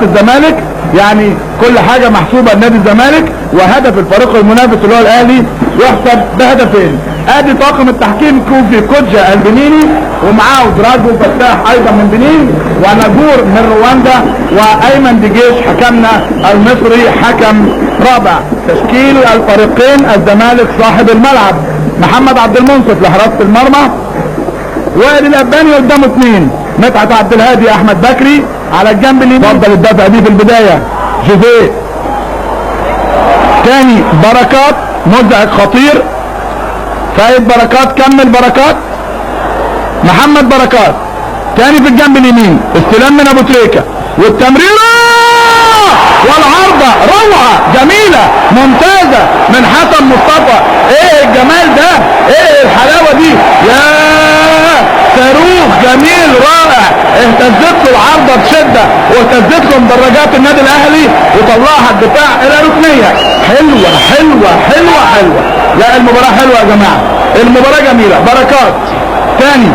الزمالك، يعني كل حاجة محسوبة لنادي الزمالك، وهدف الفريق المنافس اللي هو الاهلي يحسب بهدفين. ادي طاقم التحكيم كوفي كوجا البنيني، ومعاه دراجو فتاح ايضا من بنين، ونجور من رواندا، وايمن دجيش حكمنا المصري حكم رابع. تشكيل الفريقين: الزمالك صاحب الملعب محمد عبد المنصف لحراسة المرمى، وائل الاباني قدامه اثنين، مدحت عبد الهادي، احمد بكري على الجنب اليمين. اتفضل الدفع دي في البدايه جوزيه. تاني بركات مزعج خطير، فايد بركات، كمل بركات، محمد بركات تاني في الجنب اليمين، استلام من ابو تريكه والتمريره والعارضه، روعه جميله ممتازه من حسن مصطفى. ايه الجمال ده، ايه الحلاوه دي، يا صاروخ جميل رائع. اهتزت له العارضه بشده، واهتزت له مدرجات النادي الاهلي، وطلعها الدفاع الى ركنيه. حلوه حلوه حلوه حلوه، لا المباراه حلوه يا جماعه، المباراه جميله. بركات تاني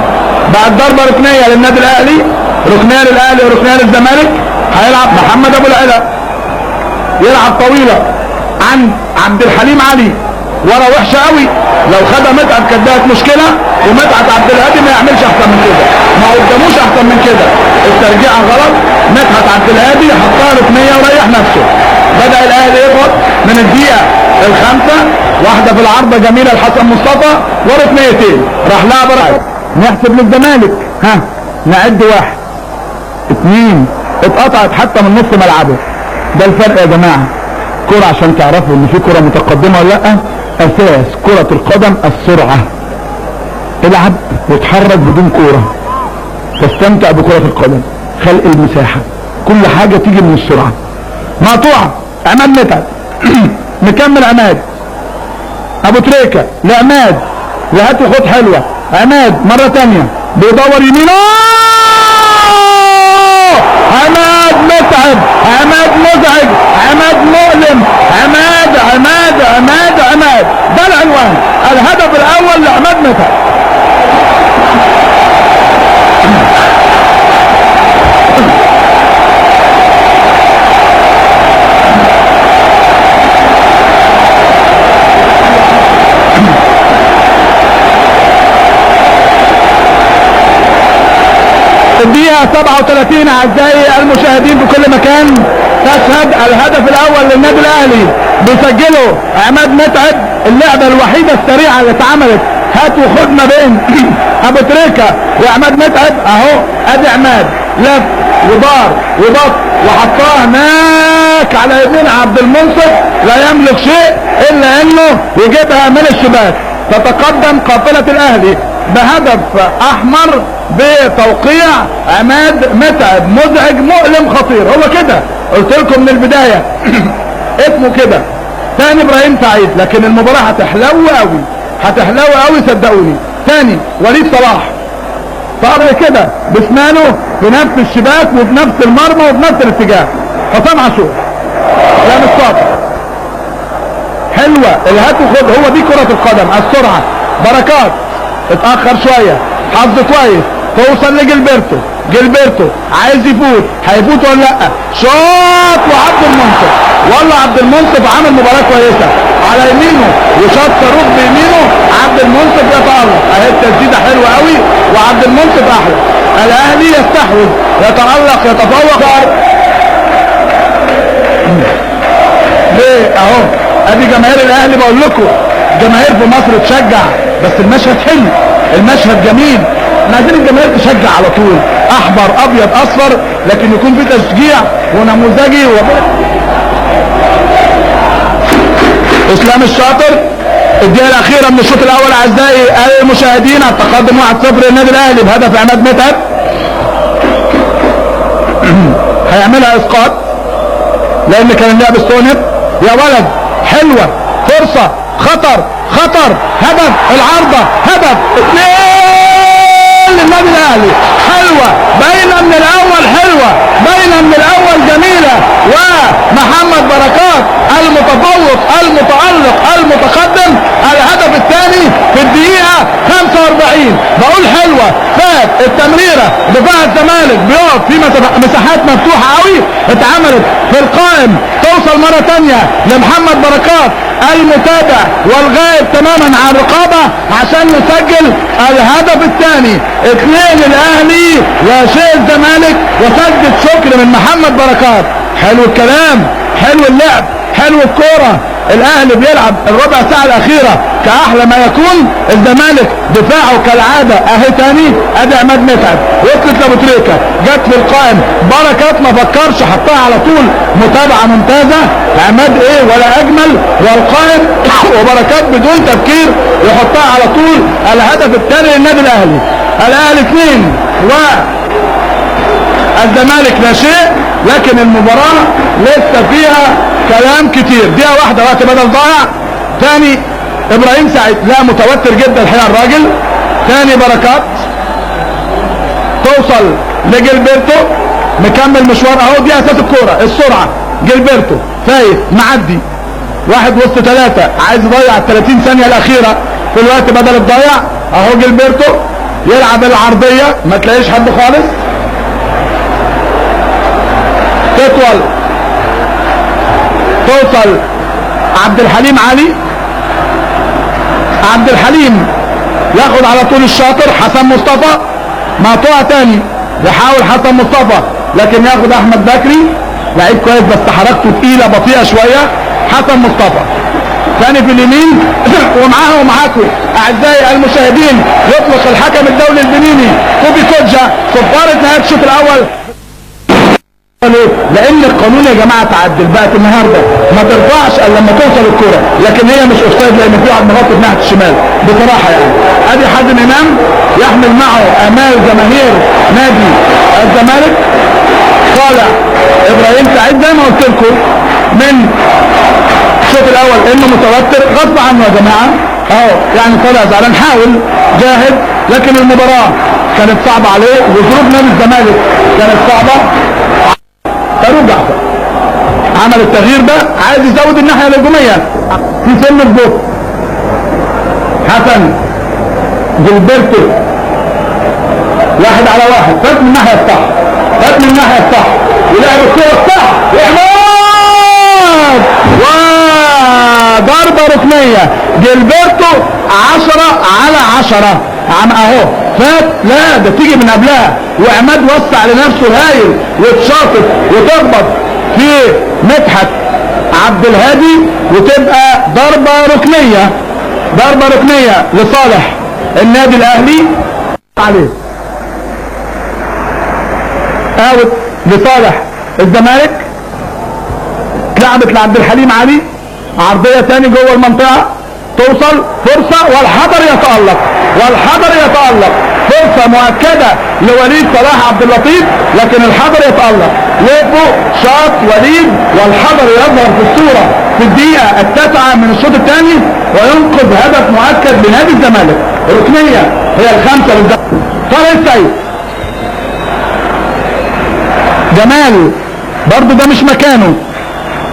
بعد ضربه ركنيه للنادي الاهلي، ركنيه للاهلي وركنيه للزمالك. هيلعب محمد ابو العلا، يلعب طويله عن عبد الحليم علي، ورا وحشه قوي، لو خدها مدحت كانت بقت مشكله، ومدحت عبد الهادي ما يعملش احسن من كده، ما قداموش احسن من كده. الترجيعه غلط، مدحت عبد الهادي حطها ركنيه وريح نفسه. بدا الاهلي يضغط من الدقيقه الخامسه، واحده في العارضه جميله لحسن مصطفى، وركنيتين راح لها بركات. نحسب للزمالك، ها نعد 1 2، اتقطعت حتى من نص ملعبه. ده الفرق يا جماعه. كرة عشان تعرفوا ان في كرة متقدمة ولا لا، اساس كرة القدم السرعة. العب وتحرك بدون كرة، تستمتع بكرة القدم، خلق المساحة، كل حاجة تيجي من السرعة. مقطوعة عماد متعب مكمل عماد، ابو تريكة لعماد، لهات وخد حلوة، عماد مرة تانية بيدور يمينه، عماد متعب، عماد مزعج، عماد مؤلم، عماد عماد عماد عماد، ده العنوان. الهدف الاول لعماد متعب. الدقيقة 37 اعزائي المشاهدين في كل مكان، تشهد الهدف الاول للنادي الاهلي بيسجله عماد متعب. اللعبة الوحيدة السريعة اللي اتعملت هات وخد ما بين ابو تريكة وعماد متعب، اهو ادي عماد لف ودار وبط وحطها هناك على يمين عبد المنصف، لا يملك شيء الا انه يجيبها من الشباك. تتقدم قافلة الاهلي بهدف احمر بتوقيع عماد متعب، مزعج مؤلم خطير. هو كده قلت لكم من البداية اسمه كده. ثاني ابراهيم سعيد، لكن المباراة هتحلو قوي، هتحلو قوي صدقوني. ثاني وليد صلاح طار كده باسنانه في نفس الشباك وفي نفس المرمى وفي نفس الاتجاه. حسام عاشور لا مش شاطر. حلوة الهات وخد، هو دي كرة القدم السرعة. بركات اتأخر شوية، حظ كويس، توصل لجلبرتو، جلبرتو عايز يفوت، هيفوت ولا لا؟ شاط وعبد المنصف، والله عبد المنصف عمل مباراة كويسة على يمينه، وشاط صاروخ بيمينه. عبد المنصف يتألق، اهي التسديدة حلوة قوي، وعبد المنصف احلى. الاهلي يستحوذ، يتألق، يتفوق. ليه اهو ادي جماهير الاهلي، بقول لكم جماهير في مصر تشجع، بس المشهد حلو، المشهد جميل. احنا عايزين الجماهير تشجع على طول، احمر ابيض اصفر، لكن يكون في تشجيع ونموذجي. اسلام الشاطر. الدقيقه الاخيره من الشوط الاول اعزائي المشاهدين، التقدم 1-0 للنادي الاهلي بهدف عماد متعب. هيعملها اسقاط لان كان اللعب استونب. يا ولد حلوه، فرصه، خطر خطر، هدف، العارضه، هدف، 2 للنادي الاهلي. حلوه باينه من الاول، حلوه باينه من الاول، جميله. ومحمد بركات المتفوق المتألق المتقدم. الهدف الثاني في الدقيقه 45. بقول حلوه ايوه فات التمريره، دفاع الزمالك بيقف في مساحات مفتوحه قوي اتعملت في القائم، توصل مره ثانيه لمحمد بركات المتابع والغائب تماما عن الرقابه عشان نسجل الهدف الثاني. 2 الاهلي لا شيء الزمالك، وسجد شكر من محمد بركات. حلو الكلام، حلو اللعب، حلو الكوره. الاهلي بيلعب الربع ساعه الاخيره كاحلى ما يكون، الزمالك دفاعه كالعاده اهي تاني. ادي عماد متعب وصلت لابو تريكه، جت في القائم بركات ما فكرش حطها على طول، متابعه ممتازه. عماد ايه ولا اجمل، والقائم وبركات بدون تفكير يحطها على طول. الهدف الثاني للنادي الاهلي. الاهلي 2 والزمالك لا شيء، لكن المباراه لسه فيها كلام كتير. دقيقه واحده وقت بدل ضايع. تاني ابراهيم سعيد لا متوتر جدا الحقيقه الراجل. تاني بركات توصل لجilberto مكمل مشوار اهو، دي اساس الكوره السرعه. جilberto فايت معدي 1 وسط 3 عايز يضيع ال 30 ثانيه الاخيره في الوقت بدل الضايع اهو. جilberto يلعب العرضيه ما تلاقيش حد خالص، تطول توصل عبد الحليم علي. عبد الحليم ياخد على طول الشاطر حسن مصطفى، مقطوعه تاني يحاول حسن مصطفى لكن ياخد احمد بكري، لعيب كويس بس حركته تقيله بطيئه شويه. حسن مصطفى ثاني في اليمين ومعاه ومعاكم اعزائي المشاهدين يطلق الحكم الدولي البنيني كوبي كوجا صفاره نهايه الشوط الاول. لان القانون يا جماعه تعدل بقت النهارده ما ترفعش الا لما توصل الكوره، لكن هي مش اوفسايد لان في واحد مغطي ناحيه الشمال بصراحه يعني. ادي حازم امام يحمل معه امال جماهير نادي الزمالك. طالع ابراهيم سعيد زي ما قلت لكم من الشوط الاول انه متوتر غصب عنه يا جماعه اهو، يعني طالع زعلان حاول جاهد، لكن المباراه كانت صعبه عليه وظروف نادي الزمالك كانت صعبه. فاروق جعفر عمل التغيير ده، عايز يزود الناحيه الهجوميه في سن الضغط. حسن جilberto 1 على 1 فات من الناحيه الصح، فات من الناحيه الصح ولعب الكوره الصح وعماد وضربه ركنيه. جilberto 10 على 10 عم اهو فات، لا ده تيجي من قبلها وعماد وسع لنفسه هايل واتشاطط وتخبط في مدحت عبد الهادي وتبقى ضربه ركنيه، ضربه ركنيه لصالح النادي الاهلي عليه، اوت لصالح الزمالك. اتلعبت لعبد الحليم علي عرضيه ثاني جوه المنطقه توصل فرصه والحضر يتالق، والحضر يتالق. فرصه مؤكده لوليد صلاح عبد اللطيف لكن الحضر يتالق. وقفوا شاط وليد والحضر يظهر في الصوره في الدقيقه 9 من الشوط الثاني وينقذ هدف مؤكد لنادي الزمالك. ركنيه هي الخامسه للزمالك. طارق السيد جمال برضو ده مش مكانه.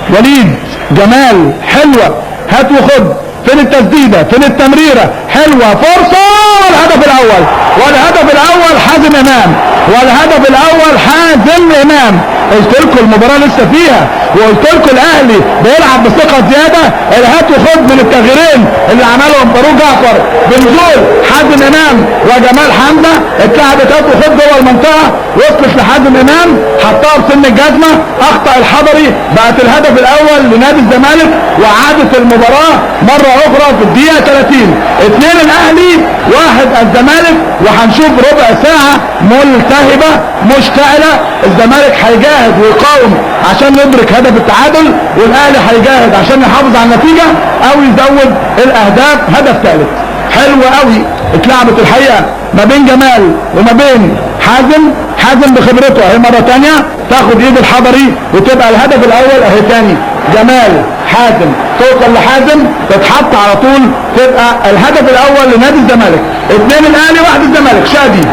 وليد جمال حلوه هات وخد، فين التسديده فين التمريره حلوه فرصه والهدف الاول، والهدف الاول حازم امام، والهدف الاول حازم امام. قلت لكم المباراه لسه فيها وقلت لكم الاهلي بيلعب بثقه زياده. الهات وخد من التغييرين اللي عملهم فاروق جعفر بنزول حازم امام وجمال حمزه، اتلعبت هات وخد جوه المنطقه وصلت لحازم امام حطها بسن الجزمه، اخطا الحضري بقت الهدف الاول لنادي الزمالك وعادت المباراه مره اخرى في الدقيقه 30. 2 الاهلي 1 الزمالك، وهنشوف ربع ساعه ملتهبه مشتعله. الزمالك هيجاهد ويقاوم عشان يدرك هدف التعادل، والاهلي هيجاهد عشان يحافظ على النتيجه او يزود الاهداف. هدف ثالث حلو قوي اتلعبت الحقيقه ما بين جمال وما بين حازم. حازم بخبرته اهي مره ثانيه تاخد ايد الحضري وتبقى الهدف الاول اهي ثاني. جمال حازم توصل لحازم تتحط على طول تبقى الهدف الاول لنادي الزمالك. 2 الاهلي 1 الزمالك. شادي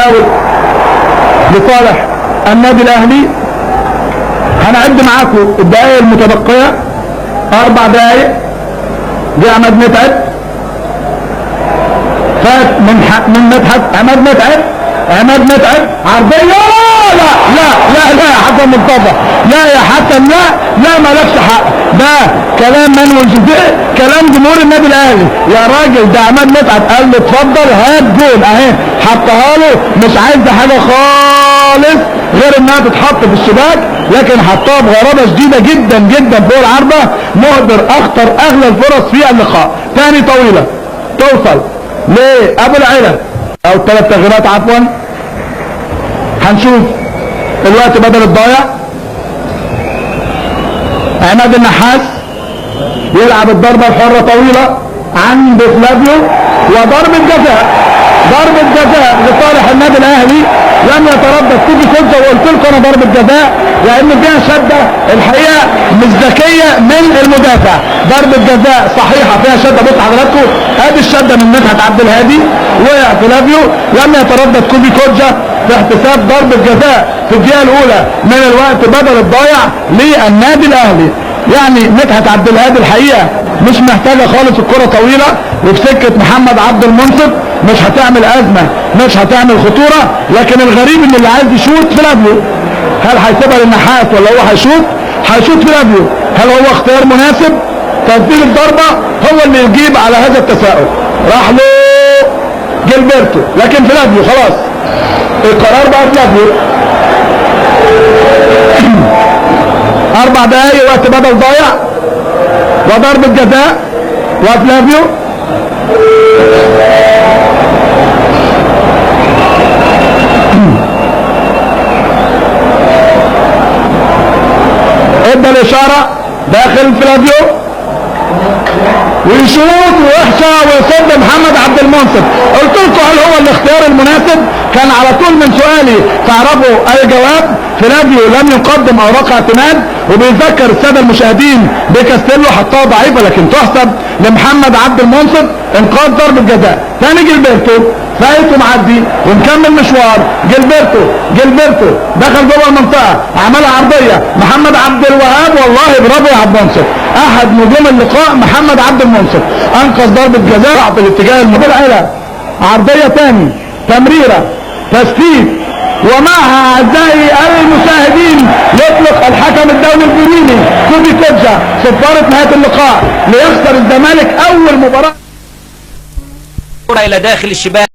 اوت لصالح النادي الاهلي. هنعد معاكم الدقائق المتبقيه 4 دقائق. دي عماد متعب فات من مدحت عماد متعب عرضيه. لا لا لا لا يا حسن مصطفى، لا يا حسن، لا مالكش حق، ده كلام منوي الجزائر، كلام جمهور النادي الاهلي. يا راجل ده عماد متعب قال له اتفضل هات جول اهي، حطها له، مش عايزه حاجه خالص غير انها تتحط في الشباك، لكن حطها بغرابه شديده جدا جدا فوق العارضه. مهدر اخطر اغلى الفرص في اللقاء. تاني طويله توصل لابو العلا او الثلاث تغييرات عفوا. هنشوف الوقت بدل الضايع. عماد النحاس يلعب الضربه الحره طويله عند فلافيو، وضربه جزاء، ضربه جزاء لصالح النادي الاهلي. لم يتردد كوبي كوزا، وقلت لكم انا ضربه جزاء لان فيها شده الحقيقه مش ذكيه من المدافع. ضربه جزاء صحيحه فيها شده. بص حضراتكم ادي الشده من مدحت عبد الهادي، وقع فلافيو. لم يتردد كوبي كوزا في احتساب ضربه جزاء في الدقيقه الاولى من الوقت بدل الضايع للنادي الاهلي. يعني مدحت عبد الهادي الحقيقه مش محتاجه خالص الكره طويله، وفي سكه محمد عبد المنصف مش هتعمل ازمه، مش هتعمل خطوره. لكن الغريب ان اللي عايز يشوط فلافيو، هل هيسيبها للنحاس ولا هو هيشوط فلافيو؟ هل هو اختيار مناسب؟ تسديد الضربه هو اللي يجيب على هذا التساؤل. راح له جilberto، لكن فلافيو خلاص القرار بقى فلافيو. 4 دقايق وقت بدل ضايع وضربة جزاء وفلافيو. ادى الاشارة داخل فلافيو ويشوط ويحشى ويصد محمد عبد المنصف. قلت لكم هل هو الاختيار المناسب؟ كان على طول من سؤالي تعرفوا اي جواب. فلافيو لم يقدم اوراق اعتماد، وبيذكر الساده المشاهدين بكاستيلو حطها ضعيفه لكن تحسب لمحمد عبد المنصف انقاذ ضربه جزاء. ثاني جilberto فايت ومعدي ومكمل مشوار. جilberto دخل جوه المنطقه، عملها عرضيه محمد عبد الوهاب. والله برافو يا عبد المنصف، احد نجوم اللقاء محمد عبد المنصف انقذ ضربه جزاء في الاتجاه المقابل. عرضيه ثاني، تمريره، تسديد، ومعها اعزائي المشاهدين يطلق الحكم الدولي الجنيني كوبي كوزا صفارة نهاية اللقاء ليخسر الزمالك اول مباراة الى داخل الشباك.